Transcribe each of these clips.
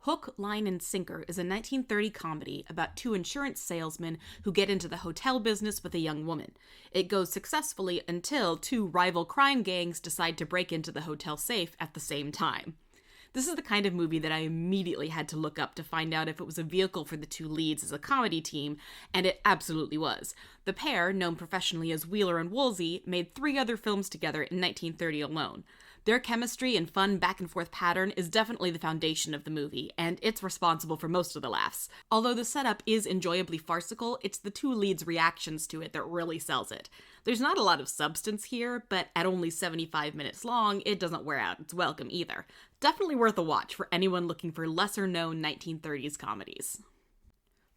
Hook, Line, and Sinker is a 1930 comedy about two insurance salesmen who get into the hotel business with a young woman. It goes successfully until two rival crime gangs decide to break into the hotel safe at the same time. This is the kind of movie that I immediately had to look up to find out if it was a vehicle for the two leads as a comedy team, and it absolutely was. The pair, known professionally as Wheeler and Woolsey, made 3 other films together in 1930 alone. Their chemistry and fun back-and-forth pattern is definitely the foundation of the movie, and it's responsible for most of the laughs. Although the setup is enjoyably farcical, it's the two leads' reactions to it that really sells it. There's not a lot of substance here, but at only 75 minutes long, it doesn't wear out its welcome either. Definitely worth a watch for anyone looking for lesser-known 1930s comedies.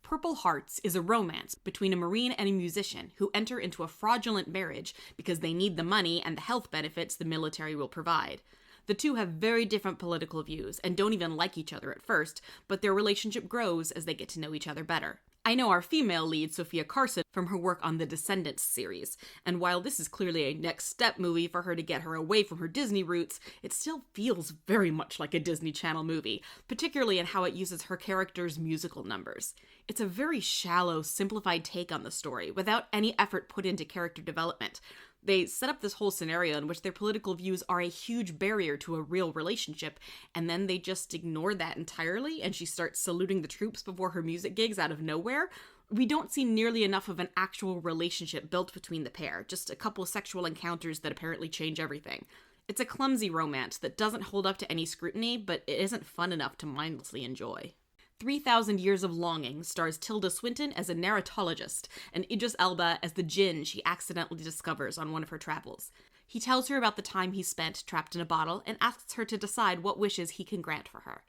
Purple Hearts is a romance between a Marine and a musician who enter into a fraudulent marriage because they need the money and the health benefits the military will provide. The two have very different political views and don't even like each other at first, but their relationship grows as they get to know each other better. I know our female lead, Sophia Carson, from her work on the Descendants series, and while this is clearly a next step movie for her to get her away from her Disney roots, it still feels very much like a Disney Channel movie, particularly in how it uses her characters' musical numbers. It's a very shallow, simplified take on the story, without any effort put into character development. They set up this whole scenario in which their political views are a huge barrier to a real relationship, and then they just ignore that entirely, and she starts saluting the troops before her music gigs out of nowhere. We don't see nearly enough of an actual relationship built between the pair, just a couple of sexual encounters that apparently change everything. It's a clumsy romance that doesn't hold up to any scrutiny, but it isn't fun enough to mindlessly enjoy. 3,000 Years of Longing stars Tilda Swinton as a narratologist and Idris Elba as the djinn she accidentally discovers on one of her travels. He tells her about the time he spent trapped in a bottle and asks her to decide what wishes he can grant for her.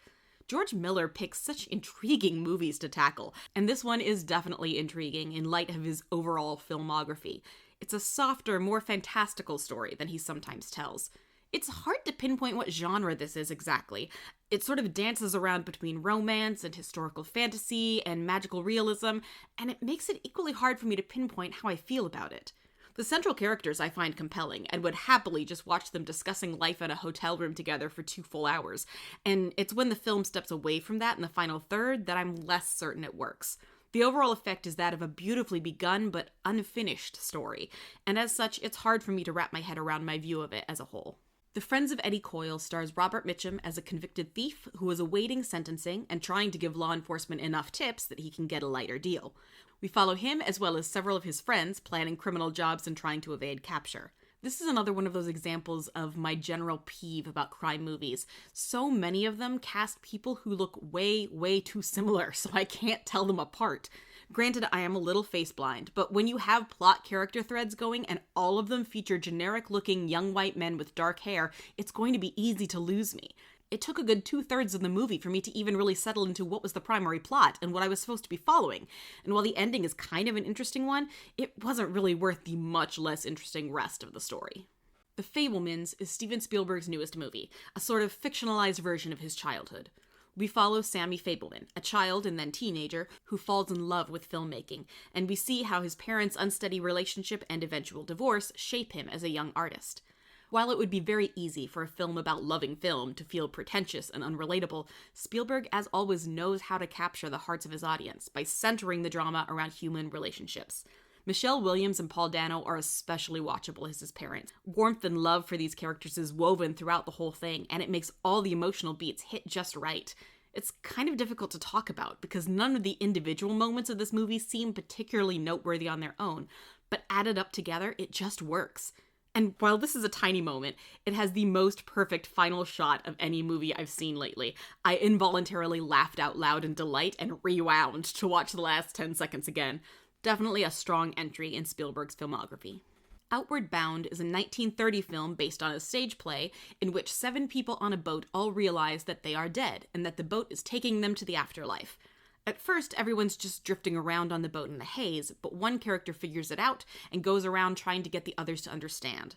George Miller picks such intriguing movies to tackle, and this one is definitely intriguing in light of his overall filmography. It's a softer, more fantastical story than he sometimes tells. It's hard to pinpoint what genre this is exactly. It sort of dances around between romance and historical fantasy and magical realism, and it makes it equally hard for me to pinpoint how I feel about it. The central characters I find compelling, and would happily just watch them discussing life in a hotel room together for 2 full hours, and it's when the film steps away from that in the final third that I'm less certain it works. The overall effect is that of a beautifully begun but unfinished story, and as such, it's hard for me to wrap my head around my view of it as a whole. The Friends of Eddie Coyle stars Robert Mitchum as a convicted thief who is awaiting sentencing and trying to give law enforcement enough tips that he can get a lighter deal. We follow him as well as several of his friends planning criminal jobs and trying to evade capture. This is another one of those examples of my general peeve about crime movies. So many of them cast people who look way, way too similar, so I can't tell them apart. Granted, I am a little face blind, but when you have plot character threads going and all of them feature generic-looking young white men with dark hair, it's going to be easy to lose me. It took a good 2/3 of the movie for me to even really settle into what was the primary plot and what I was supposed to be following. And while the ending is kind of an interesting one, it wasn't really worth the much less interesting rest of the story. The Fabelmans is Steven Spielberg's newest movie, a sort of fictionalized version of his childhood. We follow Sammy Fabelman, a child and then teenager who falls in love with filmmaking, and we see how his parents' unsteady relationship and eventual divorce shape him as a young artist. While it would be very easy for a film about loving film to feel pretentious and unrelatable, Spielberg, as always, knows how to capture the hearts of his audience by centering the drama around human relationships. Michelle Williams and Paul Dano are especially watchable as his parents. Warmth and love for these characters is woven throughout the whole thing, and it makes all the emotional beats hit just right. It's kind of difficult to talk about because none of the individual moments of this movie seem particularly noteworthy on their own, but added up together, it just works. And while this is a tiny moment, it has the most perfect final shot of any movie I've seen lately. I involuntarily laughed out loud in delight and rewound to watch the last 10 seconds again. Definitely a strong entry in Spielberg's filmography. Outward Bound is a 1930 film based on a stage play in which 7 people on a boat all realize that they are dead and that the boat is taking them to the afterlife. At first, everyone's just drifting around on the boat in the haze, but one character figures it out and goes around trying to get the others to understand.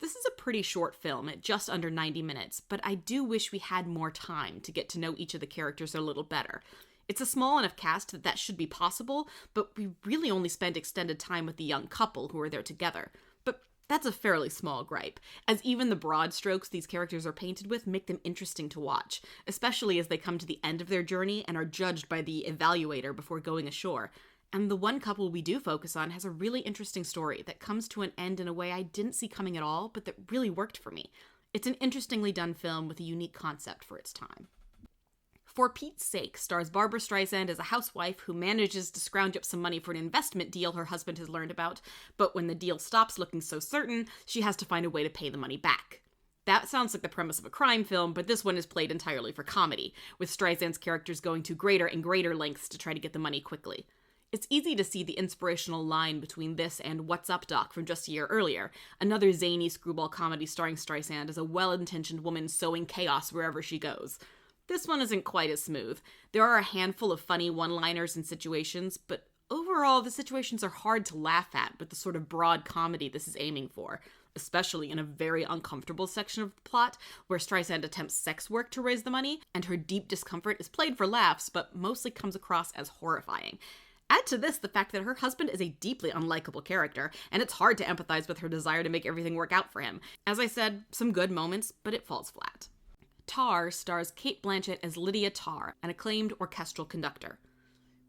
This is a pretty short film at just under 90 minutes, but I do wish we had more time to get to know each of the characters a little better. It's a small enough cast that should be possible, but we really only spend extended time with the young couple who are there together. But That's a fairly small gripe, as even the broad strokes these characters are painted with make them interesting to watch, especially as they come to the end of their journey and are judged by the evaluator before going ashore. And the one couple we do focus on has a really interesting story that comes to an end in a way I didn't see coming at all, but that really worked for me. It's an interestingly done film with a unique concept for its time. For Pete's Sake stars Barbra Streisand as a housewife who manages to scrounge up some money for an investment deal her husband has learned about, but when the deal stops looking so certain, she has to find a way to pay the money back. That sounds like the premise of a crime film, but this one is played entirely for comedy, with Streisand's characters going to greater and greater lengths to try to get the money quickly. It's easy to see the inspirational line between this and What's Up, Doc from just a year earlier, another zany screwball comedy starring Streisand as a well-intentioned woman sowing chaos wherever she goes. This one isn't quite as smooth. There are a handful of funny one-liners and situations, but overall the situations are hard to laugh at with the sort of broad comedy this is aiming for, especially in a very uncomfortable section of the plot where Streisand attempts sex work to raise the money, and her deep discomfort is played for laughs but mostly comes across as horrifying. Add to this the fact that her husband is a deeply unlikable character, and it's hard to empathize with her desire to make everything work out for him. As I said, some good moments, but it falls flat. Tar stars Cate Blanchett as Lydia Tarr, an acclaimed orchestral conductor.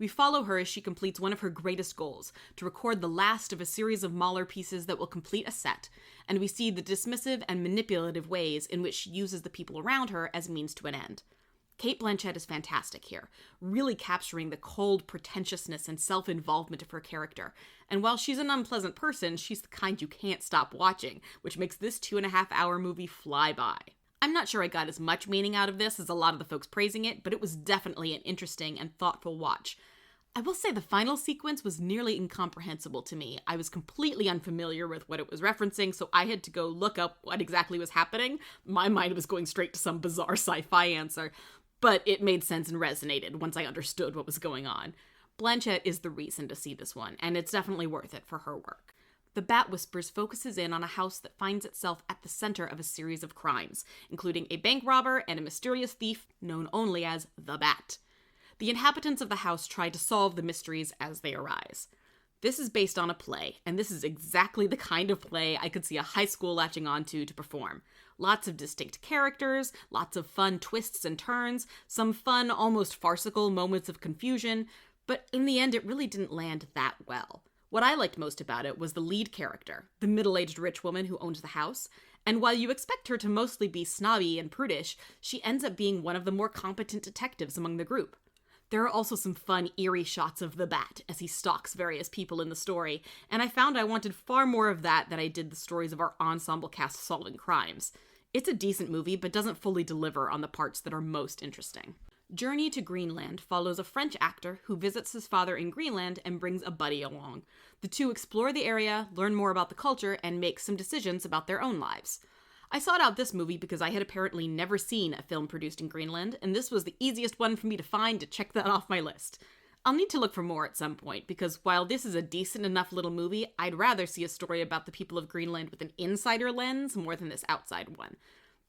We follow her as she completes one of her greatest goals, to record the last of a series of Mahler pieces that will complete a set, and we see the dismissive and manipulative ways in which she uses the people around her as means to an end. Cate Blanchett is fantastic here, really capturing the cold pretentiousness and self-involvement of her character. And while she's an unpleasant person, she's the kind you can't stop watching, which makes this 2.5-hour movie fly by. I'm not sure I got as much meaning out of this as a lot of the folks praising it, but it was definitely an interesting and thoughtful watch. I will say the final sequence was nearly incomprehensible to me. I was completely unfamiliar with what it was referencing, so I had to go look up what exactly was happening. My mind was going straight to some bizarre sci-fi answer, but it made sense and resonated once I understood what was going on. Blanchett is the reason to see this one, and it's definitely worth it for her work. The Bat Whispers focuses in on a house that finds itself at the center of a series of crimes, including a bank robber and a mysterious thief known only as the Bat. The inhabitants of the house try to solve the mysteries as they arise. This is based on a play, and this is exactly the kind of play I could see a high school latching onto to perform. Lots of distinct characters, lots of fun twists and turns, some fun, almost farcical moments of confusion, but in the end it really didn't land that well. What I liked most about it was the lead character, the middle-aged rich woman who owns the house, and while you expect her to mostly be snobby and prudish, she ends up being one of the more competent detectives among the group. There are also some fun, eerie shots of the Bat as he stalks various people in the story, and I found I wanted far more of that than I did the stories of our ensemble cast solving crimes. It's a decent movie, but doesn't fully deliver on the parts that are most interesting. Journey to Greenland follows a French actor who visits his father in Greenland and brings a buddy along. The two explore the area, learn more about the culture, and make some decisions about their own lives. I sought out this movie because I had apparently never seen a film produced in Greenland, and this was the easiest one for me to find to check that off my list. I'll need to look for more at some point, because while this is a decent enough little movie, I'd rather see a story about the people of Greenland with an insider lens more than this outside one.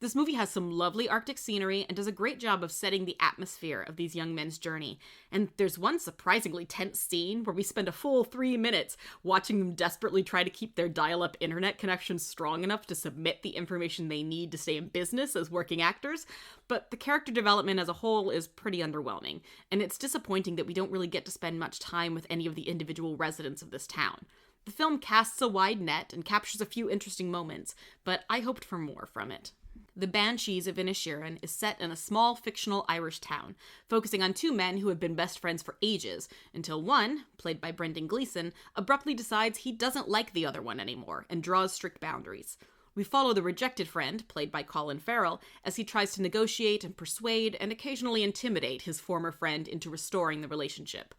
This movie has some lovely Arctic scenery and does a great job of setting the atmosphere of these young men's journey. And there's one surprisingly tense scene where we spend a full 3 minutes watching them desperately try to keep their dial-up internet connection strong enough to submit the information they need to stay in business as working actors. But the character development as a whole is pretty underwhelming, and it's disappointing that we don't really get to spend much time with any of the individual residents of this town. The film casts a wide net and captures a few interesting moments, but I hoped for more from it. The Banshees of Inisherin is set in a small fictional Irish town, focusing on two men who have been best friends for ages, until one, played by Brendan Gleeson, abruptly decides he doesn't like the other one anymore and draws strict boundaries. We follow the rejected friend, played by Colin Farrell, as he tries to negotiate and persuade and occasionally intimidate his former friend into restoring the relationship.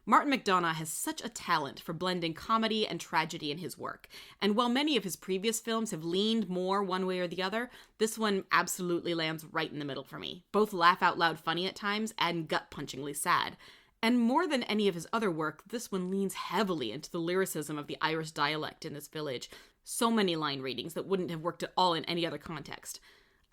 Martin McDonagh has such a talent for blending comedy and tragedy in his work, and while many of his previous films have leaned more one way or the other, this one absolutely lands right in the middle for me. Both laugh-out-loud funny at times and gut-punchingly sad. And more than any of his other work, this one leans heavily into the lyricism of the Irish dialect in this village. So many line readings that wouldn't have worked at all in any other context.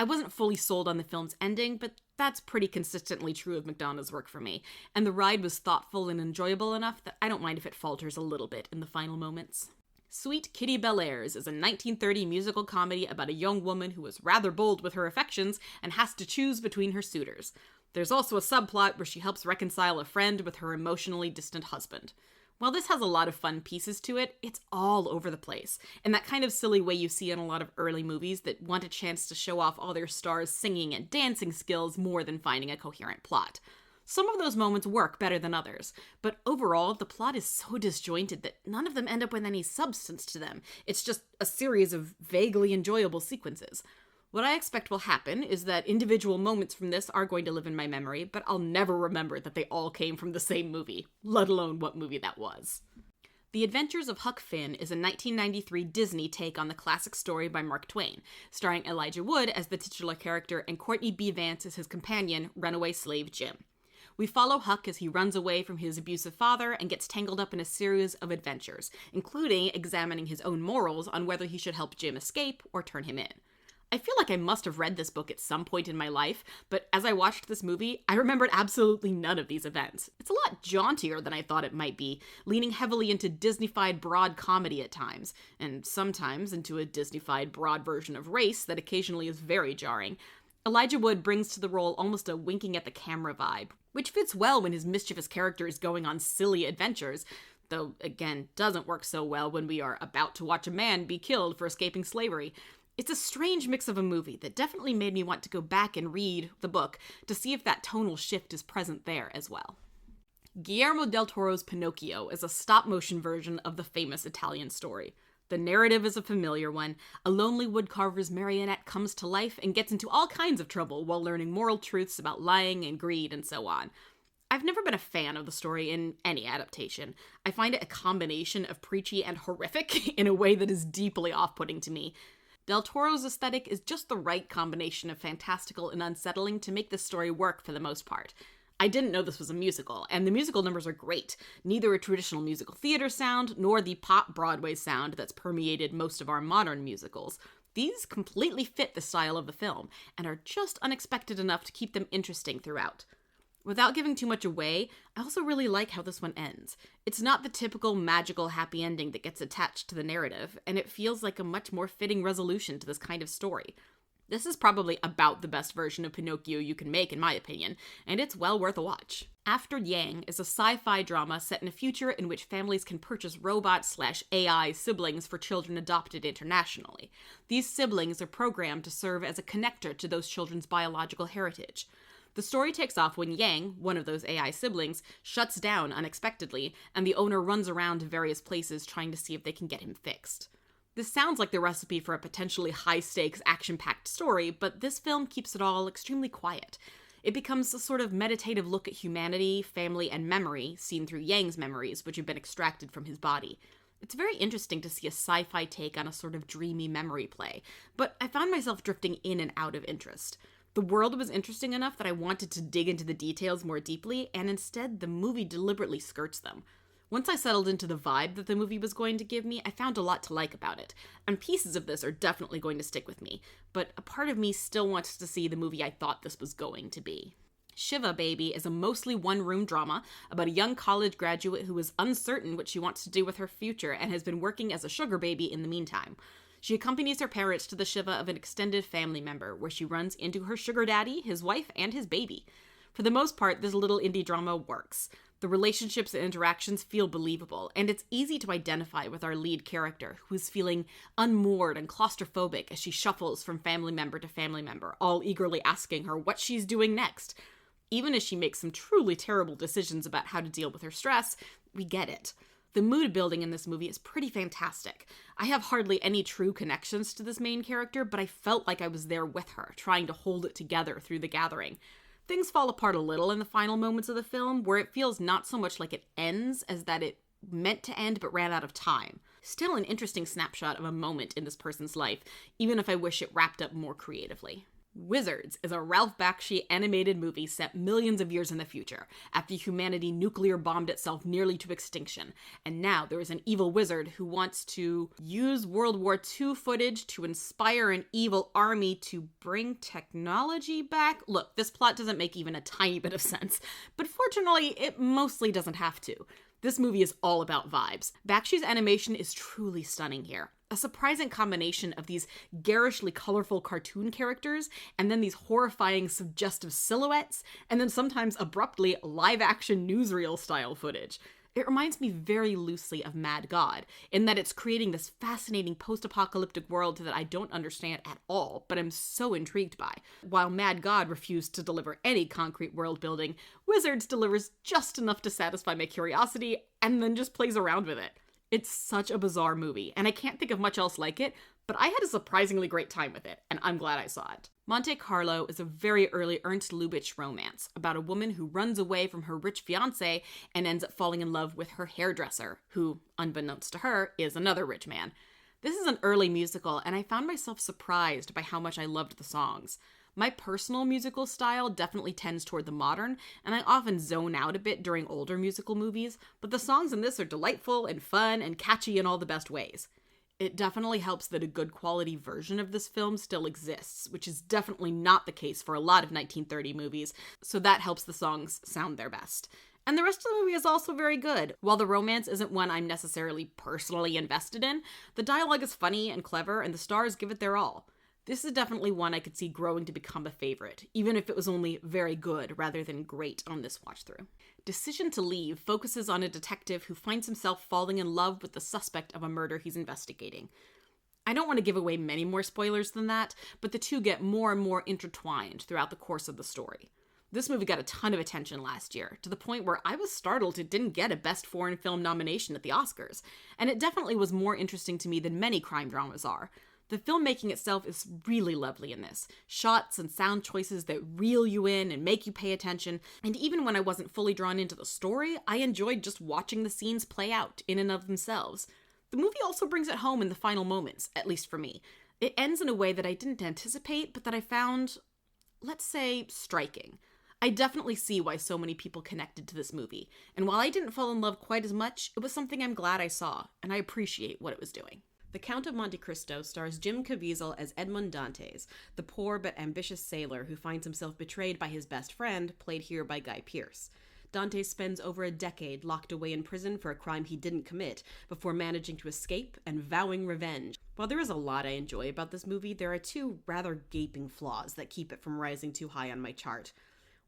I wasn't fully sold on the film's ending, but that's pretty consistently true of McDonagh's work for me, and the ride was thoughtful and enjoyable enough that I don't mind if it falters a little bit in the final moments. Sweet Kitty Bellairs is a 1930 musical comedy about a young woman who is rather bold with her affections and has to choose between her suitors. There's also a subplot where she helps reconcile a friend with her emotionally distant husband. While this has a lot of fun pieces to it, it's all over the place, in that kind of silly way you see in a lot of early movies that want a chance to show off all their stars' singing and dancing skills more than finding a coherent plot. Some of those moments work better than others, but overall, the plot is so disjointed that none of them end up with any substance to them. It's just a series of vaguely enjoyable sequences. What I expect will happen is that individual moments from this are going to live in my memory, but I'll never remember that they all came from the same movie, let alone what movie that was. The Adventures of Huck Finn is a 1993 Disney take on the classic story by Mark Twain, starring Elijah Wood as the titular character and Courtney B. Vance as his companion, runaway slave Jim. We follow Huck as he runs away from his abusive father and gets tangled up in a series of adventures, including examining his own morals on whether he should help Jim escape or turn him in. I feel like I must have read this book at some point in my life, but as I watched this movie, I remembered absolutely none of these events. It's a lot jauntier than I thought it might be, leaning heavily into Disney-fied broad comedy at times, and sometimes into a Disney-fied broad version of race that occasionally is very jarring. Elijah Wood brings to the role almost a winking at the camera vibe, which fits well when his mischievous character is going on silly adventures, though, again, doesn't work so well when we are about to watch a man be killed for escaping slavery. It's a strange mix of a movie that definitely made me want to go back and read the book to see if that tonal shift is present there as well. Guillermo del Toro's Pinocchio is a stop-motion version of the famous Italian story. The narrative is a familiar one. A lonely woodcarver's marionette comes to life and gets into all kinds of trouble while learning moral truths about lying and greed and so on. I've never been a fan of the story in any adaptation. I find it a combination of preachy and horrific in a way that is deeply off-putting to me. Del Toro's aesthetic is just the right combination of fantastical and unsettling to make this story work for the most part. I didn't know this was a musical, and the musical numbers are great. Neither a traditional musical theater sound, nor the pop Broadway sound that's permeated most of our modern musicals. These completely fit the style of the film, and are just unexpected enough to keep them interesting throughout. Without giving too much away, I also really like how this one ends. It's not the typical magical happy ending that gets attached to the narrative, and it feels like a much more fitting resolution to this kind of story. This is probably about the best version of Pinocchio you can make, in my opinion, and it's well worth a watch. After Yang is a sci-fi drama set in a future in which families can purchase robot/AI siblings for children adopted internationally. These siblings are programmed to serve as a connector to those children's biological heritage. The story takes off when Yang, one of those AI siblings, shuts down unexpectedly, and the owner runs around to various places trying to see if they can get him fixed. This sounds like the recipe for a potentially high-stakes, action-packed story, but this film keeps it all extremely quiet. It becomes a sort of meditative look at humanity, family, and memory, seen through Yang's memories, which have been extracted from his body. It's very interesting to see a sci-fi take on a sort of dreamy memory play, but I found myself drifting in and out of interest. The world was interesting enough that I wanted to dig into the details more deeply, and instead the movie deliberately skirts them. Once I settled into the vibe that the movie was going to give me, I found a lot to like about it, and pieces of this are definitely going to stick with me, but a part of me still wants to see the movie I thought this was going to be. Shiva Baby is a mostly one-room drama about a young college graduate who is uncertain what she wants to do with her future and has been working as a sugar baby in the meantime. She accompanies her parents to the Shiva of an extended family member, where she runs into her sugar daddy, his wife, and his baby. For the most part, this little indie drama works. The relationships and interactions feel believable, and it's easy to identify with our lead character, who is feeling unmoored and claustrophobic as she shuffles from family member to family member, all eagerly asking her what she's doing next. Even as she makes some truly terrible decisions about how to deal with her stress, we get it. The mood building in this movie is pretty fantastic. I have hardly any true connections to this main character, but I felt like I was there with her, trying to hold it together through the gathering. Things fall apart a little in the final moments of the film, where it feels not so much like it ends as that it meant to end but ran out of time. Still an interesting snapshot of a moment in this person's life, even if I wish it wrapped up more creatively. Wizards is a Ralph Bakshi animated movie set millions of years in the future, after humanity nuclear bombed itself nearly to extinction, and now there is an evil wizard who wants to use World War II footage to inspire an evil army to bring technology back. Look, this plot doesn't make even a tiny bit of sense, but fortunately, it mostly doesn't have to. This movie is all about vibes. Bakshi's animation is truly stunning here. A surprising combination of these garishly colorful cartoon characters, and then these horrifying, suggestive silhouettes, and then sometimes abruptly live-action newsreel-style footage. It reminds me very loosely of Mad God, in that it's creating this fascinating post-apocalyptic world that I don't understand at all, but I'm so intrigued by. While Mad God refused to deliver any concrete world building, Wizards delivers just enough to satisfy my curiosity, and then just plays around with it. It's such a bizarre movie, and I can't think of much else like it, but I had a surprisingly great time with it, and I'm glad I saw it. Monte Carlo is a very early Ernst Lubitsch romance about a woman who runs away from her rich fiancé and ends up falling in love with her hairdresser, who, unbeknownst to her, is another rich man. This is an early musical, and I found myself surprised by how much I loved the songs. My personal musical style definitely tends toward the modern, and I often zone out a bit during older musical movies, but the songs in this are delightful and fun and catchy in all the best ways. It definitely helps that a good quality version of this film still exists, which is definitely not the case for a lot of 1930 movies, so that helps the songs sound their best. And the rest of the movie is also very good. While the romance isn't one I'm necessarily personally invested in, the dialogue is funny and clever, and the stars give it their all. This is definitely one I could see growing to become a favorite, even if it was only very good rather than great on this watch-through. Decision to Leave focuses on a detective who finds himself falling in love with the suspect of a murder he's investigating. I don't want to give away many more spoilers than that, but the two get more and more intertwined throughout the course of the story. This movie got a ton of attention last year, to the point where I was startled it didn't get a Best Foreign Film nomination at the Oscars, and it definitely was more interesting to me than many crime dramas are. The filmmaking itself is really lovely in this. Shots and sound choices that reel you in and make you pay attention, and even when I wasn't fully drawn into the story, I enjoyed just watching the scenes play out in and of themselves. The movie also brings it home in the final moments, at least for me. It ends in a way that I didn't anticipate, but that I found, let's say, striking. I definitely see why so many people connected to this movie, and while I didn't fall in love quite as much, it was something I'm glad I saw, and I appreciate what it was doing. The Count of Monte Cristo stars Jim Caviezel as Edmond Dantes, the poor but ambitious sailor who finds himself betrayed by his best friend, played here by Guy Pearce. Dantes spends over a decade locked away in prison for a crime he didn't commit, before managing to escape and vowing revenge. While there is a lot I enjoy about this movie, there are two rather gaping flaws that keep it from rising too high on my chart.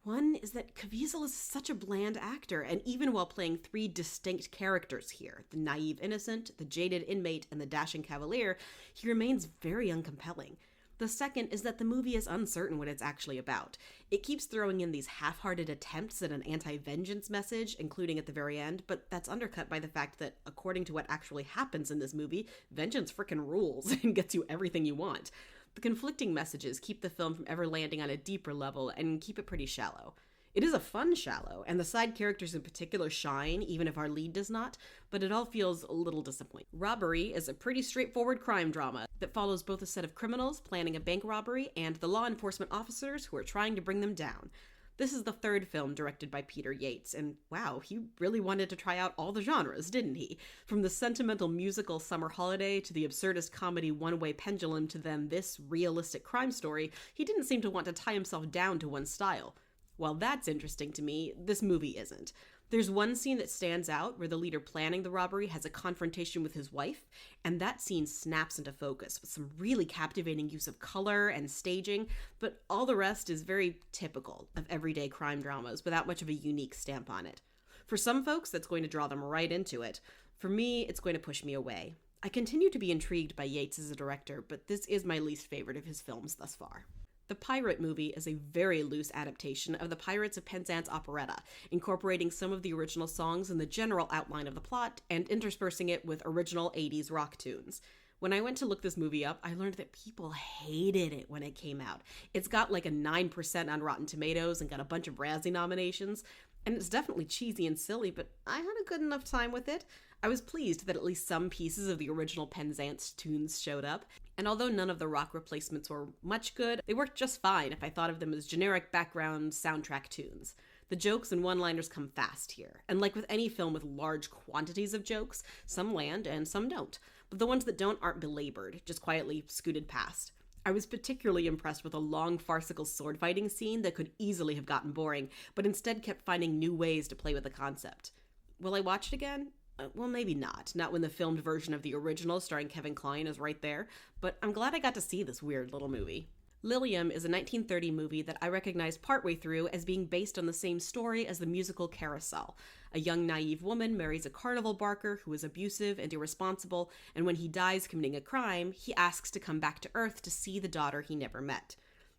One is that Caviezel is such a bland actor, and even while playing three distinct characters here, the naive innocent, the jaded inmate, and the dashing cavalier, he remains very uncompelling. The second is that the movie is uncertain what it's actually about. It keeps throwing in these half-hearted attempts at an anti-vengeance message, including at the very end, but that's undercut by the fact that, according to what actually happens in this movie, vengeance frickin' rules and gets you everything you want. The conflicting messages keep the film from ever landing on a deeper level and keep it pretty shallow. It is a fun shallow, and the side characters in particular shine, even if our lead does not, but it all feels a little disappointing. Robbery is a pretty straightforward crime drama that follows both a set of criminals planning a bank robbery and the law enforcement officers who are trying to bring them down. This is the third film directed by Peter Yates, and wow, he really wanted to try out all the genres, didn't he? From the sentimental musical Summer Holiday to the absurdist comedy One-Way Pendulum to then this realistic crime story, he didn't seem to want to tie himself down to one style. While that's interesting to me, this movie isn't. There's one scene that stands out where the leader planning the robbery has a confrontation with his wife, and that scene snaps into focus with some really captivating use of color and staging, but all the rest is very typical of everyday crime dramas without much of a unique stamp on it. For some folks, that's going to draw them right into it. For me, it's going to push me away. I continue to be intrigued by Yates as a director, but this is my least favorite of his films thus far. The Pirate movie is a very loose adaptation of the Pirates of Penzance operetta, incorporating some of the original songs in the general outline of the plot and interspersing it with original 80s rock tunes. When I went to look this movie up, I learned that people hated it when it came out. It's got like a 9% on Rotten Tomatoes and got a bunch of Razzie nominations, and it's definitely cheesy and silly, but I had a good enough time with it. I was pleased that at least some pieces of the original Penzance tunes showed up, and although none of the rock replacements were much good, they worked just fine if I thought of them as generic background soundtrack tunes. The jokes and one-liners come fast here, and like with any film with large quantities of jokes, some land and some don't, but the ones that don't aren't belabored, just quietly scooted past. I was particularly impressed with a long farcical sword fighting scene that could easily have gotten boring, but instead kept finding new ways to play with the concept. Will I watch it again? Well, maybe not. Not when the filmed version of the original starring Kevin Kline is right there, but I'm glad I got to see this weird little movie. Lilium is a 1930 movie that I recognized partway through as being based on the same story as the musical Carousel. A young naive woman marries a carnival barker who is abusive and irresponsible, and when he dies committing a crime, he asks to come back to Earth to see the daughter he never met.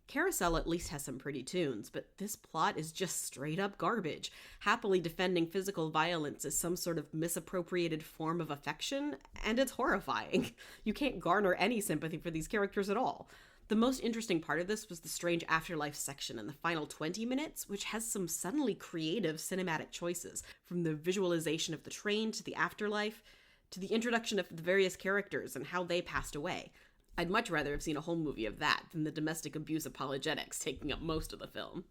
Carousel at least has some pretty tunes, but this plot is just straight up garbage, happily defending physical violence as some sort of misappropriated form of affection, and it's horrifying. You can't garner any sympathy for these characters at all. The most interesting part of this was the strange afterlife section in the final 20 minutes, which has some suddenly creative cinematic choices, from the visualization of the train to the afterlife, to the introduction of the various characters and how they passed away. I'd much rather have seen a whole movie of that than the domestic abuse apologetics taking up most of the film.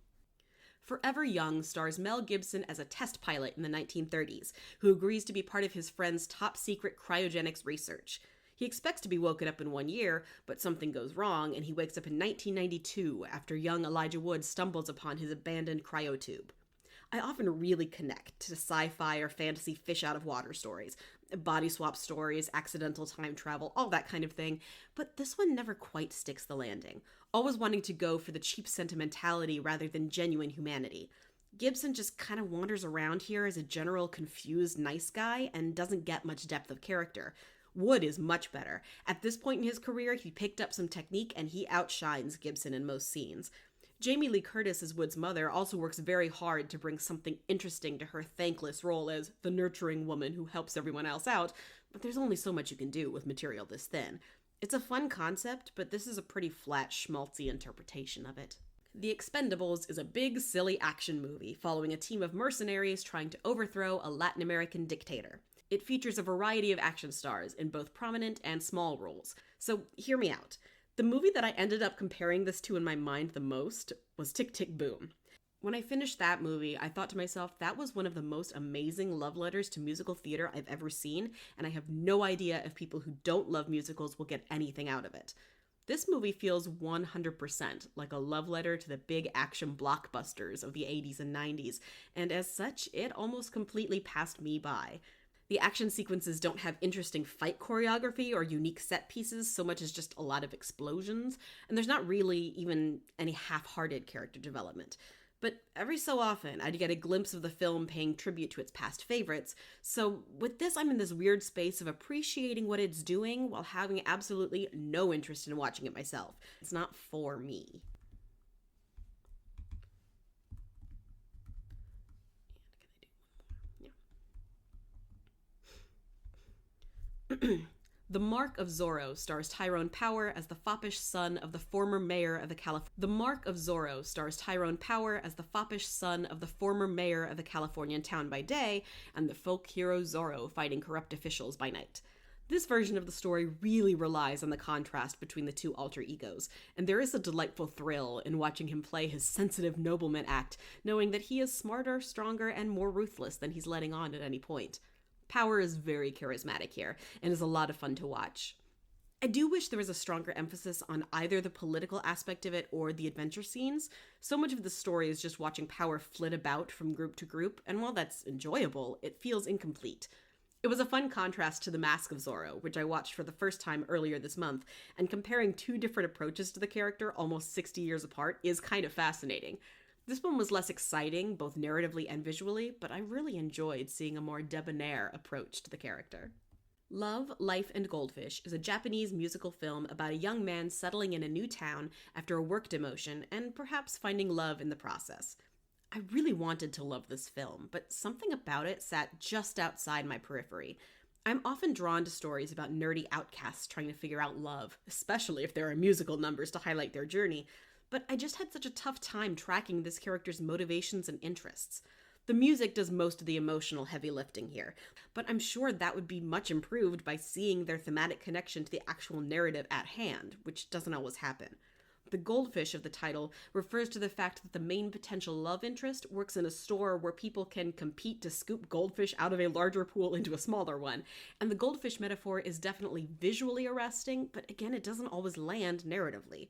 Forever Young stars Mel Gibson as a test pilot in the 1930s, who agrees to be part of his friend's top-secret cryogenics research. He expects to be woken up in 1 year, but something goes wrong, and he wakes up in 1992 after young Elijah Wood stumbles upon his abandoned cryotube. I often really connect to sci-fi or fantasy fish-out-of-water stories, body swap stories, accidental time travel, all that kind of thing, but this one never quite sticks the landing, always wanting to go for the cheap sentimentality rather than genuine humanity. Gibson just kind of wanders around here as a general confused nice guy and doesn't get much depth of character. Wood is much better. At this point in his career, he picked up some technique and he outshines Gibson in most scenes. Jamie Lee Curtis as Wood's mother also works very hard to bring something interesting to her thankless role as the nurturing woman who helps everyone else out, but there's only so much you can do with material this thin. It's a fun concept, but this is a pretty flat, schmaltzy interpretation of it. The Expendables is a big, silly action movie following a team of mercenaries trying to overthrow a Latin American dictator. It features a variety of action stars in both prominent and small roles. So hear me out. The movie that I ended up comparing this to in my mind the most was Tick, Tick, Boom. When I finished that movie, I thought to myself, that was one of the most amazing love letters to musical theater I've ever seen, and I have no idea if people who don't love musicals will get anything out of it. This movie feels 100% like a love letter to the big action blockbusters of the 80s and 90s, and as such, it almost completely passed me by. The action sequences don't have interesting fight choreography or unique set pieces so much as just a lot of explosions, and there's not really even any half-hearted character development. But every so often, I'd get a glimpse of the film paying tribute to its past favorites, so with this I'm in this weird space of appreciating what it's doing while having absolutely no interest in watching it myself. It's not for me. The Mark of Zorro stars Tyrone Power as the foppish son of the former mayor of the Californian town by day, and the folk hero Zorro fighting corrupt officials by night. This version of the story really relies on the contrast between the two alter egos, and there is a delightful thrill in watching him play his sensitive nobleman act, knowing that he is smarter, stronger, and more ruthless than he's letting on at any point. Power is very charismatic here, and is a lot of fun to watch. I do wish there was a stronger emphasis on either the political aspect of it or the adventure scenes. So much of the story is just watching Power flit about from group to group, and while that's enjoyable, it feels incomplete. It was a fun contrast to The Mask of Zorro, which I watched for the first time earlier this month, and comparing two different approaches to the character almost 60 years apart is kind of fascinating. This one was less exciting, both narratively and visually, but I really enjoyed seeing a more debonair approach to the character. Love, Life, and Goldfish is a Japanese musical film about a young man settling in a new town after a work demotion and perhaps finding love in the process. I really wanted to love this film, but something about it sat just outside my periphery. I'm often drawn to stories about nerdy outcasts trying to figure out love, especially if there are musical numbers to highlight their journey, but I just had such a tough time tracking this character's motivations and interests. The music does most of the emotional heavy lifting here, but I'm sure that would be much improved by seeing their thematic connection to the actual narrative at hand, which doesn't always happen. The goldfish of the title refers to the fact that the main potential love interest works in a store where people can compete to scoop goldfish out of a larger pool into a smaller one, and the goldfish metaphor is definitely visually arresting, but again, it doesn't always land narratively.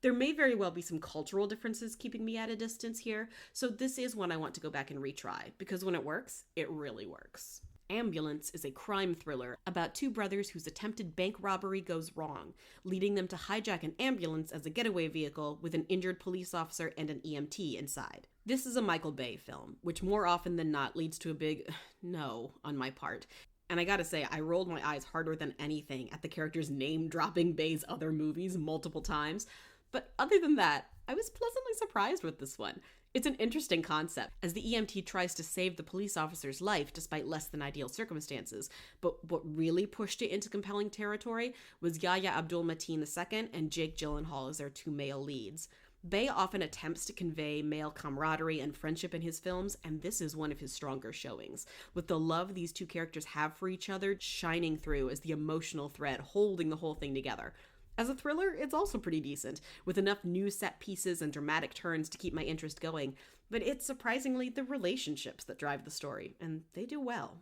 There may very well be some cultural differences keeping me at a distance here, so this is one I want to go back and retry, because when it works, it really works. Ambulance is a crime thriller about two brothers whose attempted bank robbery goes wrong, leading them to hijack an ambulance as a getaway vehicle with an injured police officer and an EMT inside. This is a Michael Bay film, which more often than not leads to a big no on my part. And I gotta say, I rolled my eyes harder than anything at the characters name-dropping Bay's other movies multiple times. But other than that, I was pleasantly surprised with this one. It's an interesting concept, as the EMT tries to save the police officer's life despite less than ideal circumstances. But what really pushed it into compelling territory was Yahya Abdul-Mateen II and Jake Gyllenhaal as their two male leads. Bay often attempts to convey male camaraderie and friendship in his films, and this is one of his stronger showings, with the love these two characters have for each other shining through as the emotional thread holding the whole thing together. As a thriller, it's also pretty decent, with enough new set pieces and dramatic turns to keep my interest going, but it's surprisingly the relationships that drive the story, and they do well.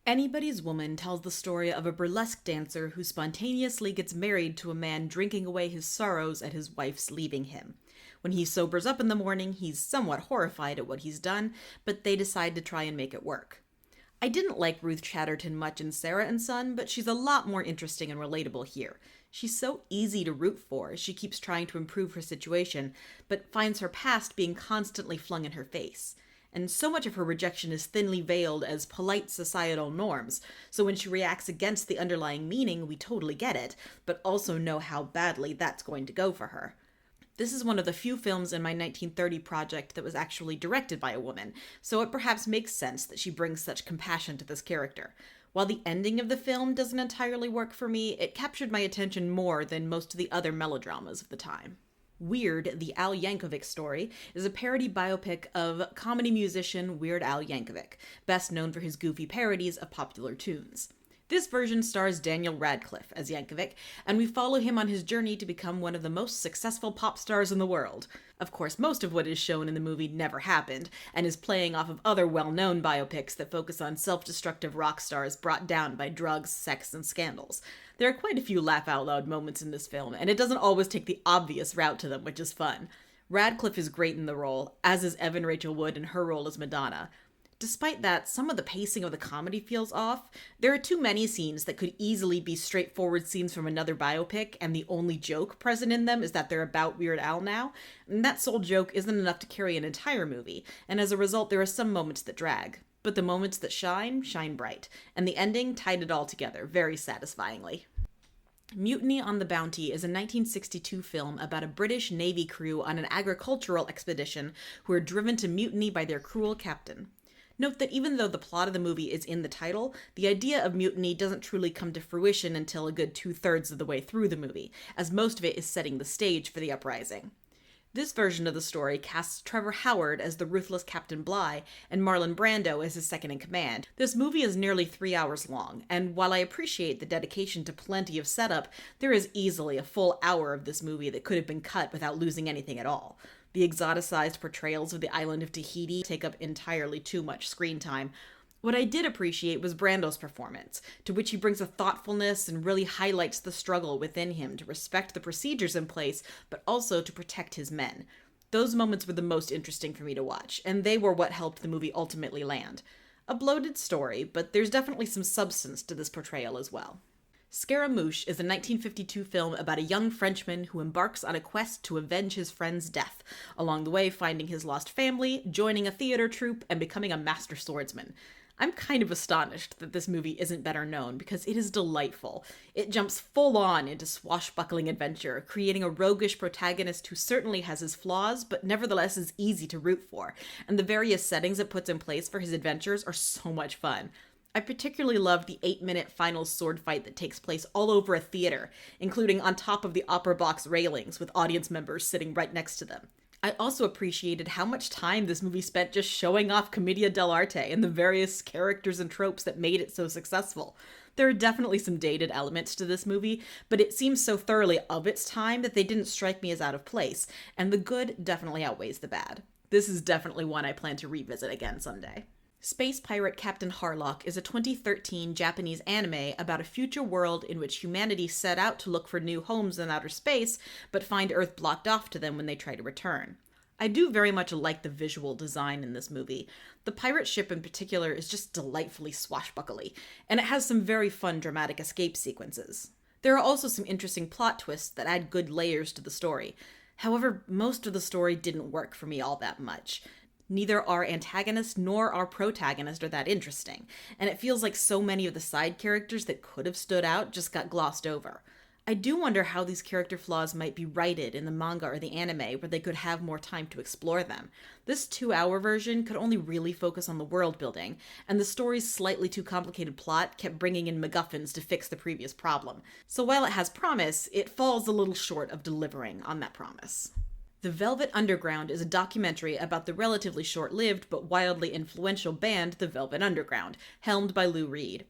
Anybody's Woman tells the story of a burlesque dancer who spontaneously gets married to a man drinking away his sorrows at his wife's leaving him. When he sobers up in the morning, he's somewhat horrified at what he's done, but they decide to try and make it work. I didn't like Ruth Chatterton much in Sarah and Son, but she's a lot more interesting and relatable here. She's so easy to root for as she keeps trying to improve her situation, but finds her past being constantly flung in her face. And so much of her rejection is thinly veiled as polite societal norms, so when she reacts against the underlying meaning, we totally get it, but also know how badly that's going to go for her. This is one of the few films in my 1930 project that was actually directed by a woman, so it perhaps makes sense that she brings such compassion to this character. While the ending of the film doesn't entirely work for me, it captured my attention more than most of the other melodramas of the time. Weird, the Al Yankovic Story, is a parody biopic of comedy musician Weird Al Yankovic, best known for his goofy parodies of popular tunes. This version stars Daniel Radcliffe as Yankovic, and we follow him on his journey to become one of the most successful pop stars in the world. Of course, most of what is shown in the movie never happened, and is playing off of other well-known biopics that focus on self-destructive rock stars brought down by drugs, sex, and scandals. There are quite a few laugh-out-loud moments in this film, and it doesn't always take the obvious route to them, which is fun. Radcliffe is great in the role, as is Evan Rachel Wood in her role as Madonna. Despite that, some of the pacing of the comedy feels off. There are too many scenes that could easily be straightforward scenes from another biopic, and the only joke present in them is that they're about Weird Al now, and that sole joke isn't enough to carry an entire movie, and as a result there are some moments that drag. But the moments that shine bright, and the ending tied it all together very satisfyingly. Mutiny on the Bounty is a 1962 film about a British Navy crew on an agricultural expedition who are driven to mutiny by their cruel captain. Note that even though the plot of the movie is in the title, the idea of mutiny doesn't truly come to fruition until a good 2/3 of the way through the movie, as most of it is setting the stage for the uprising. This version of the story casts Trevor Howard as the ruthless Captain Bligh and Marlon Brando as his second-in-command. This movie is nearly 3 hours long, and while I appreciate the dedication to plenty of setup, there is easily a full hour of this movie that could have been cut without losing anything at all. The exoticized portrayals of the island of Tahiti take up entirely too much screen time. What I did appreciate was Brando's performance, to which he brings a thoughtfulness and really highlights the struggle within him to respect the procedures in place, but also to protect his men. Those moments were the most interesting for me to watch, and they were what helped the movie ultimately land. A bloated story, but there's definitely some substance to this portrayal as well. Scaramouche is a 1952 film about a young Frenchman who embarks on a quest to avenge his friend's death, along the way finding his lost family, joining a theater troupe, and becoming a master swordsman. I'm kind of astonished that this movie isn't better known because it is delightful. It jumps full on into swashbuckling adventure, creating a roguish protagonist who certainly has his flaws, but nevertheless is easy to root for, and the various settings it puts in place for his adventures are so much fun. I particularly love the 8-minute final sword fight that takes place all over a theater, including on top of the opera box railings with audience members sitting right next to them. I also appreciated how much time this movie spent just showing off commedia dell'arte and the various characters and tropes that made it so successful. There are definitely some dated elements to this movie, but it seems so thoroughly of its time that they didn't strike me as out of place, and the good definitely outweighs the bad. This is definitely one I plan to revisit again someday. Space Pirate Captain Harlock is a 2013 Japanese anime about a future world in which humanity set out to look for new homes in outer space, but find Earth blocked off to them when they try to return. I do very much like the visual design in this movie. The pirate ship in particular is just delightfully swashbuckly, and it has some very fun dramatic escape sequences. There are also some interesting plot twists that add good layers to the story. However, most of the story didn't work for me all that much. Neither our antagonist nor our protagonist are that interesting, and it feels like so many of the side characters that could have stood out just got glossed over. I do wonder how these character flaws might be righted in the manga or the anime where they could have more time to explore them. This 2-hour version could only really focus on the world building, and the story's slightly too complicated plot kept bringing in MacGuffins to fix the previous problem. So while it has promise, it falls a little short of delivering on that promise. The Velvet Underground is a documentary about the relatively short-lived but wildly influential band The Velvet Underground, helmed by Lou Reed.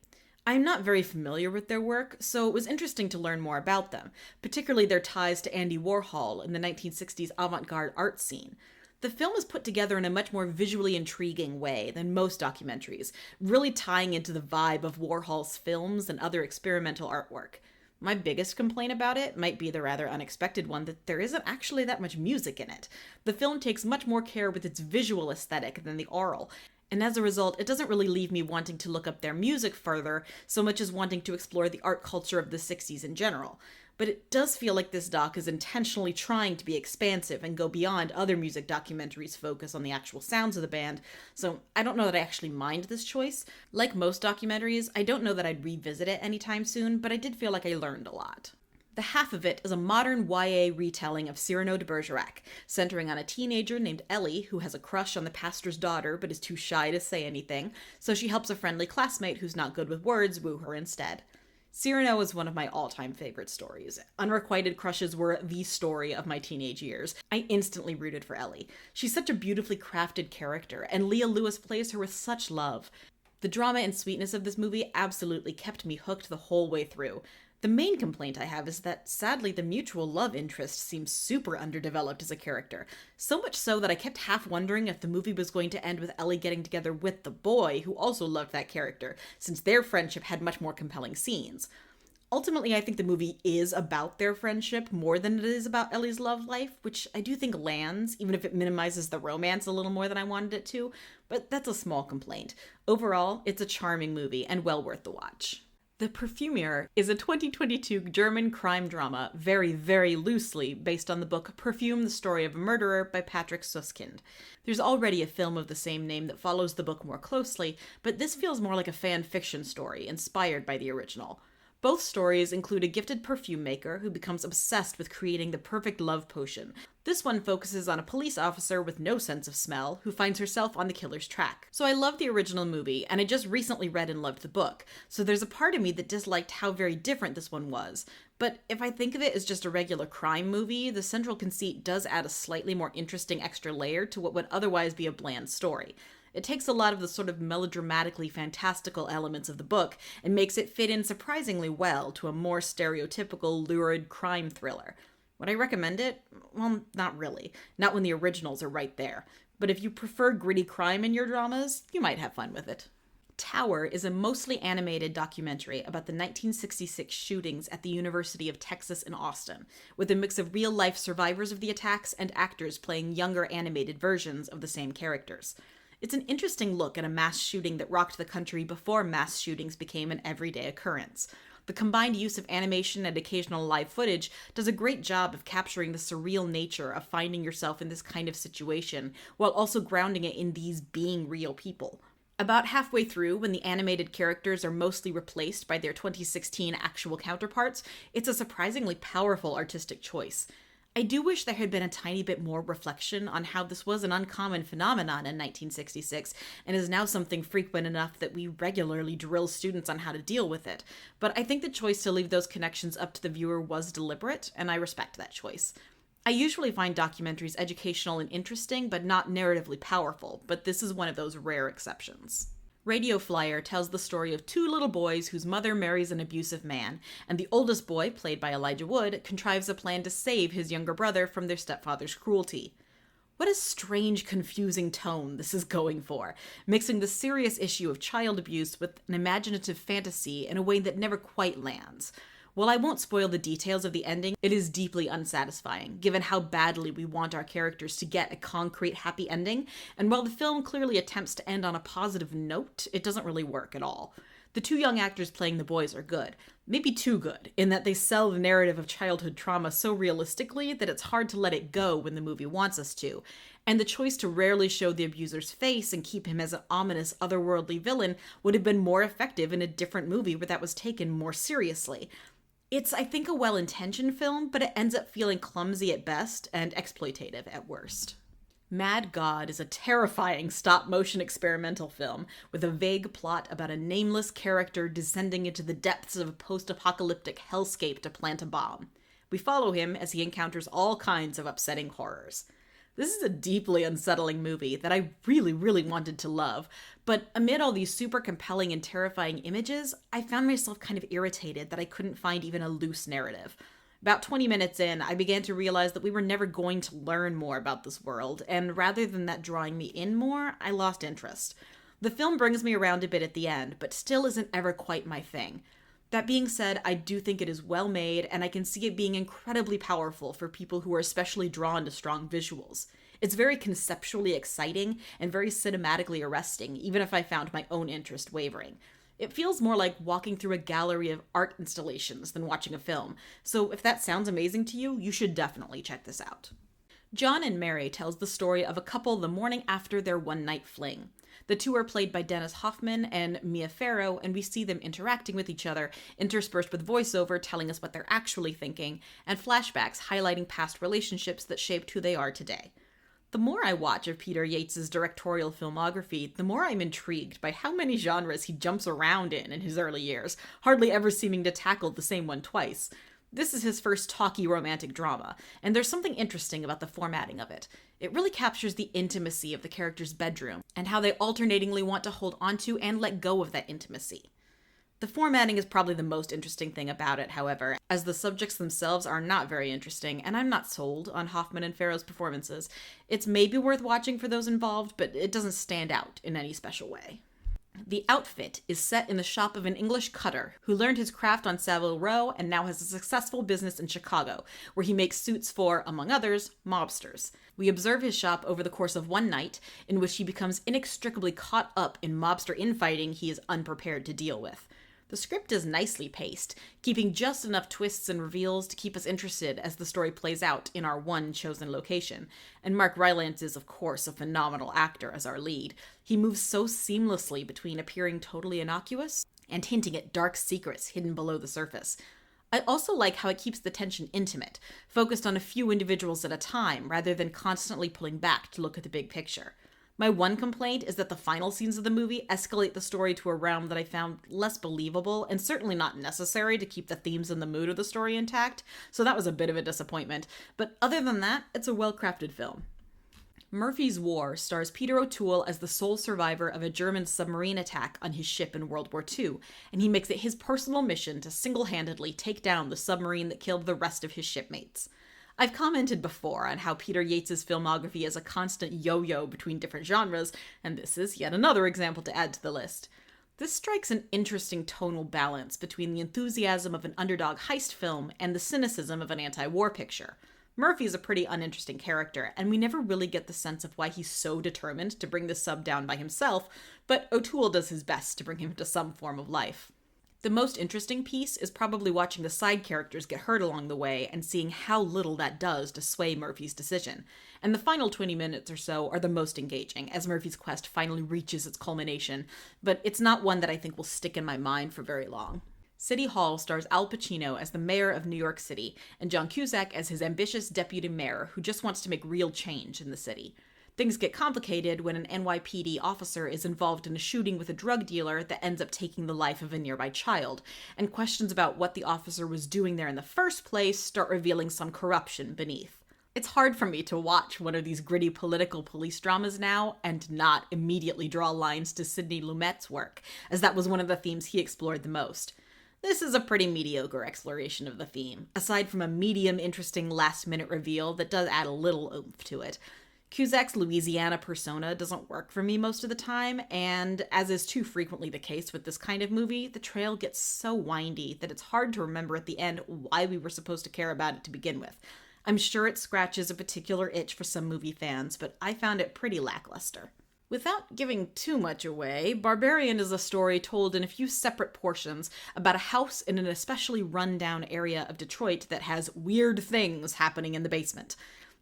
I'm not very familiar with their work, so it was interesting to learn more about them, particularly their ties to Andy Warhol in the 1960s avant-garde art scene. The film is put together in a much more visually intriguing way than most documentaries, really tying into the vibe of Warhol's films and other experimental artwork. My biggest complaint about it might be the rather unexpected one that there isn't actually that much music in it. The film takes much more care with its visual aesthetic than the oral, and as a result, it doesn't really leave me wanting to look up their music further so much as wanting to explore the art culture of the 60s in general. But it does feel like this doc is intentionally trying to be expansive and go beyond other music documentaries' focus on the actual sounds of the band, so I don't know that I actually mind this choice. Like most documentaries, I don't know that I'd revisit it anytime soon, but I did feel like I learned a lot. The half of it is a modern YA retelling of Cyrano de Bergerac, centering on a teenager named Ellie who has a crush on the pastor's daughter but is too shy to say anything, so she helps a friendly classmate who's not good with words woo her instead. Cyrano is one of my all-time favorite stories. Unrequited crushes were the story of my teenage years. I instantly rooted for Ellie. She's such a beautifully crafted character, and Leah Lewis plays her with such love. The drama and sweetness of this movie absolutely kept me hooked the whole way through. The main complaint I have is that, sadly, the mutual love interest seems super underdeveloped as a character. So much so that I kept half wondering if the movie was going to end with Ellie getting together with the boy, who also loved that character, since their friendship had much more compelling scenes. Ultimately, I think the movie is about their friendship more than it is about Ellie's love life, which I do think lands, even if it minimizes the romance a little more than I wanted it to, but that's a small complaint. Overall, it's a charming movie and well worth the watch. The Perfumier is a 2022 German crime drama, very, very loosely based on the book Perfume, the Story of a Murderer by Patrick Suskind. There's already a film of the same name that follows the book more closely, but this feels more like a fan fiction story inspired by the original. Both stories include a gifted perfume maker who becomes obsessed with creating the perfect love potion. This one focuses on a police officer with no sense of smell who finds herself on the killer's track. So I love the original movie, and I just recently read and loved the book, so there's a part of me that disliked how very different this one was. But if I think of it as just a regular crime movie, the central conceit does add a slightly more interesting extra layer to what would otherwise be a bland story. It takes a lot of the sort of melodramatically fantastical elements of the book and makes it fit in surprisingly well to a more stereotypical, lurid crime thriller. Would I recommend it? Well, not really. Not when the originals are right there. But if you prefer gritty crime in your dramas, you might have fun with it. Tower is a mostly animated documentary about the 1966 shootings at the University of Texas in Austin, with a mix of real-life survivors of the attacks and actors playing younger animated versions of the same characters. It's an interesting look at a mass shooting that rocked the country before mass shootings became an everyday occurrence. The combined use of animation and occasional live footage does a great job of capturing the surreal nature of finding yourself in this kind of situation, while also grounding it in these being real people. About halfway through, when the animated characters are mostly replaced by their 2016 actual counterparts, it's a surprisingly powerful artistic choice. I do wish there had been a tiny bit more reflection on how this was an uncommon phenomenon in 1966 and is now something frequent enough that we regularly drill students on how to deal with it. But I think the choice to leave those connections up to the viewer was deliberate, and I respect that choice. I usually find documentaries educational and interesting, but not narratively powerful, but this is one of those rare exceptions. Radio Flyer tells the story of two little boys whose mother marries an abusive man, and the oldest boy, played by Elijah Wood, contrives a plan to save his younger brother from their stepfather's cruelty. What a strange, confusing tone this is going for, mixing the serious issue of child abuse with an imaginative fantasy in a way that never quite lands. While I won't spoil the details of the ending, it is deeply unsatisfying, given how badly we want our characters to get a concrete happy ending, and while the film clearly attempts to end on a positive note, it doesn't really work at all. The two young actors playing the boys are good, maybe too good, in that they sell the narrative of childhood trauma so realistically that it's hard to let it go when the movie wants us to, and the choice to rarely show the abuser's face and keep him as an ominous, otherworldly villain would have been more effective in a different movie where that was taken more seriously. It's, I think, a well-intentioned film, but it ends up feeling clumsy at best and exploitative at worst. Mad God is a terrifying stop-motion experimental film with a vague plot about a nameless character descending into the depths of a post-apocalyptic hellscape to plant a bomb. We follow him as he encounters all kinds of upsetting horrors. This is a deeply unsettling movie that I really, really wanted to love, but amid all these super compelling and terrifying images, I found myself kind of irritated that I couldn't find even a loose narrative. About 20 minutes in, I began to realize that we were never going to learn more about this world, and rather than that drawing me in more, I lost interest. The film brings me around a bit at the end, but still isn't ever quite my thing. That being said, I do think it is well made, and I can see it being incredibly powerful for people who are especially drawn to strong visuals. It's very conceptually exciting and very cinematically arresting, even if I found my own interest wavering. It feels more like walking through a gallery of art installations than watching a film, so if that sounds amazing to you, you should definitely check this out. John and Mary tells the story of a couple the morning after their one-night fling. The two are played by Dennis Hoffman and Mia Farrow, and we see them interacting with each other, interspersed with voiceover telling us what they're actually thinking, and flashbacks highlighting past relationships that shaped who they are today. The more I watch of Peter Yates' directorial filmography, the more I'm intrigued by how many genres he jumps around in his early years, hardly ever seeming to tackle the same one twice. This is his first talky romantic drama, and there's something interesting about the formatting of it. It really captures the intimacy of the character's bedroom, and how they alternatingly want to hold onto and let go of that intimacy. The formatting is probably the most interesting thing about it, however, as the subjects themselves are not very interesting, and I'm not sold on Hoffman and Farrow's performances. It's maybe worth watching for those involved, but it doesn't stand out in any special way. The outfit is set in the shop of an English cutter who learned his craft on Savile Row and now has a successful business in Chicago, where he makes suits for, among others, mobsters. We observe his shop over the course of one night, in which he becomes inextricably caught up in mobster infighting he is unprepared to deal with. The script is nicely paced, keeping just enough twists and reveals to keep us interested as the story plays out in our one chosen location. And Mark Rylance is, of course, a phenomenal actor as our lead. He moves so seamlessly between appearing totally innocuous and hinting at dark secrets hidden below the surface. I also like how it keeps the tension intimate, focused on a few individuals at a time, rather than constantly pulling back to look at the big picture. My one complaint is that the final scenes of the movie escalate the story to a realm that I found less believable and certainly not necessary to keep the themes and the mood of the story intact, so that was a bit of a disappointment. But other than that, it's a well-crafted film. Murphy's War stars Peter O'Toole as the sole survivor of a German submarine attack on his ship in World War II, and he makes it his personal mission to single-handedly take down the submarine that killed the rest of his shipmates. I've commented before on how Peter Yates' filmography is a constant yo-yo between different genres, and this is yet another example to add to the list. This strikes an interesting tonal balance between the enthusiasm of an underdog heist film and the cynicism of an anti-war picture. Murphy's a pretty uninteresting character, and we never really get the sense of why he's so determined to bring the sub down by himself, but O'Toole does his best to bring him to some form of life. The most interesting piece is probably watching the side characters get hurt along the way and seeing how little that does to sway Murphy's decision. And the final 20 minutes or so are the most engaging, as Murphy's quest finally reaches its culmination, but it's not one that I think will stick in my mind for very long. City Hall stars Al Pacino as the mayor of New York City, and John Cusack as his ambitious deputy mayor who just wants to make real change in the city. Things get complicated when an NYPD officer is involved in a shooting with a drug dealer that ends up taking the life of a nearby child, and questions about what the officer was doing there in the first place start revealing some corruption beneath. It's hard for me to watch one of these gritty political police dramas now and not immediately draw lines to Sidney Lumet's work, as that was one of the themes he explored the most. This is a pretty mediocre exploration of the theme, aside from a medium interesting last-minute reveal that does add a little oomph to it. Cusack's Louisiana persona doesn't work for me most of the time, and as is too frequently the case with this kind of movie, the trail gets so windy that it's hard to remember at the end why we were supposed to care about it to begin with. I'm sure it scratches a particular itch for some movie fans, but I found it pretty lackluster. Without giving too much away, Barbarian is a story told in a few separate portions about a house in an especially run-down area of Detroit that has weird things happening in the basement.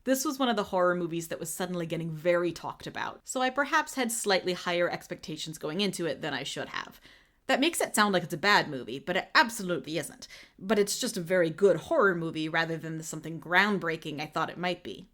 This was one of the horror movies that was suddenly getting very talked about, so I perhaps had slightly higher expectations going into it than I should have. That makes it sound like it's a bad movie, but it absolutely isn't. But it's just a very good horror movie rather than something groundbreaking I thought it might be.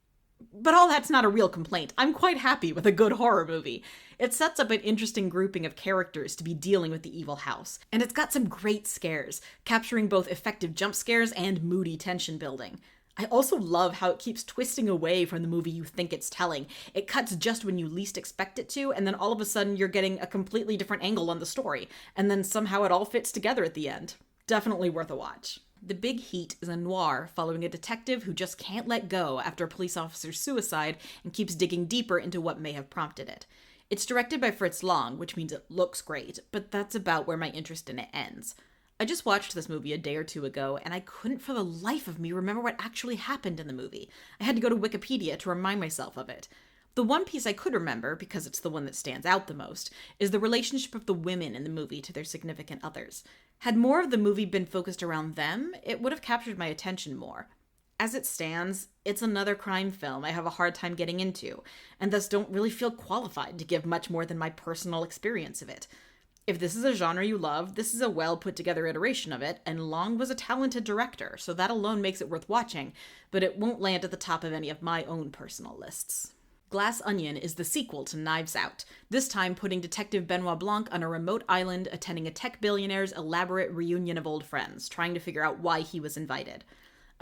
But all that's not a real complaint. I'm quite happy with a good horror movie. It sets up an interesting grouping of characters to be dealing with the evil house, and it's got some great scares, capturing both effective jump scares and moody tension building. I also love how it keeps twisting away from the movie you think it's telling. It cuts just when you least expect it to, and then all of a sudden you're getting a completely different angle on the story, and then somehow it all fits together at the end. Definitely worth a watch. The Big Heat is a noir following a detective who just can't let go after a police officer's suicide and keeps digging deeper into what may have prompted it. It's directed by Fritz Lang, which means it looks great, but that's about where my interest in it ends. I just watched this movie a day or two ago, and I couldn't for the life of me remember what actually happened in the movie. I had to go to Wikipedia to remind myself of it. The one piece I could remember, because it's the one that stands out the most, is the relationship of the women in the movie to their significant others. Had more of the movie been focused around them, it would have captured my attention more. As it stands, it's another crime film I have a hard time getting into, and thus don't really feel qualified to give much more than my personal experience of it. If this is a genre you love, this is a well put together iteration of it, and Long was a talented director, so that alone makes it worth watching, but it won't land at the top of any of my own personal lists. Glass Onion is the sequel to Knives Out, this time putting Detective Benoit Blanc on a remote island attending a tech billionaire's elaborate reunion of old friends, trying to figure out why he was invited.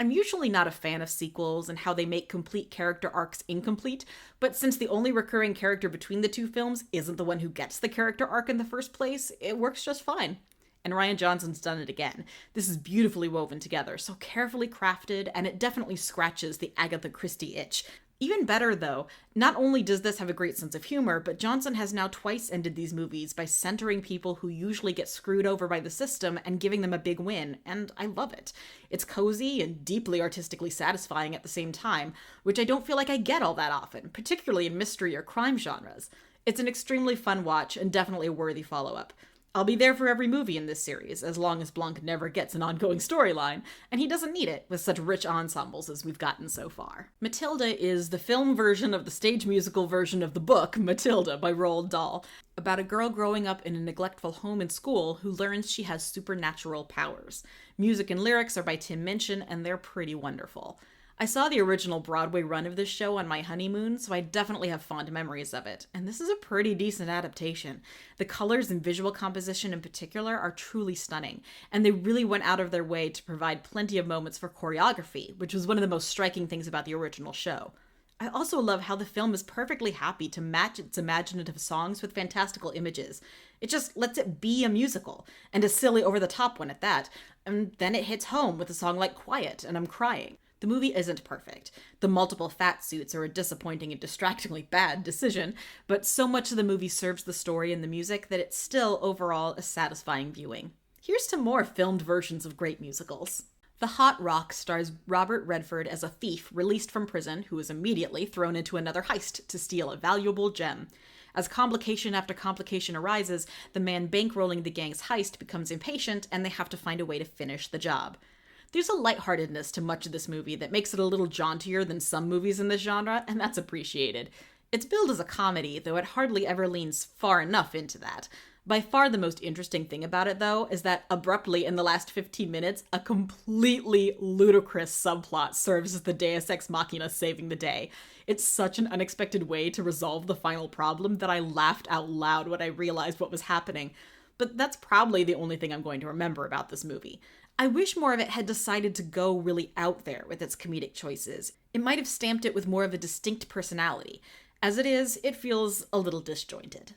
I'm usually not a fan of sequels and how they make complete character arcs incomplete, but since the only recurring character between the two films isn't the one who gets the character arc in the first place, it works just fine. And Rian Johnson's done it again. This is beautifully woven together, so carefully crafted, and it definitely scratches the Agatha Christie itch. Even better, though, not only does this have a great sense of humor, but Johnson has now twice ended these movies by centering people who usually get screwed over by the system and giving them a big win, and I love it. It's cozy and deeply artistically satisfying at the same time, which I don't feel like I get all that often, particularly in mystery or crime genres. It's an extremely fun watch and definitely a worthy follow-up. I'll be there for every movie in this series, as long as Blanc never gets an ongoing storyline, and he doesn't need it with such rich ensembles as we've gotten so far. Matilda is the film version of the stage musical version of the book, Matilda, by Roald Dahl, about a girl growing up in a neglectful home and school who learns she has supernatural powers. Music and lyrics are by Tim Minchin, and they're pretty wonderful. I saw the original Broadway run of this show on my honeymoon, so I definitely have fond memories of it, and this is a pretty decent adaptation. The colors and visual composition in particular are truly stunning, and they really went out of their way to provide plenty of moments for choreography, which was one of the most striking things about the original show. I also love how the film is perfectly happy to match its imaginative songs with fantastical images. It just lets it be a musical, and a silly over-the-top one at that, and then it hits home with a song like Quiet, and I'm crying. The movie isn't perfect. The multiple fat suits are a disappointing and distractingly bad decision, but so much of the movie serves the story and the music that it's still, overall, a satisfying viewing. Here's to more filmed versions of great musicals. The Hot Rock stars Robert Redford as a thief released from prison who is immediately thrown into another heist to steal a valuable gem. As complication after complication arises, the man bankrolling the gang's heist becomes impatient and they have to find a way to finish the job. There's a lightheartedness to much of this movie that makes it a little jauntier than some movies in this genre, and that's appreciated. It's billed as a comedy, though it hardly ever leans far enough into that. By far the most interesting thing about it, though, is that abruptly in the last 15 minutes, a completely ludicrous subplot serves as the deus ex machina saving the day. It's such an unexpected way to resolve the final problem that I laughed out loud when I realized what was happening. But that's probably the only thing I'm going to remember about this movie. I wish more of it had decided to go really out there with its comedic choices. It might have stamped it with more of a distinct personality. As it is, it feels a little disjointed.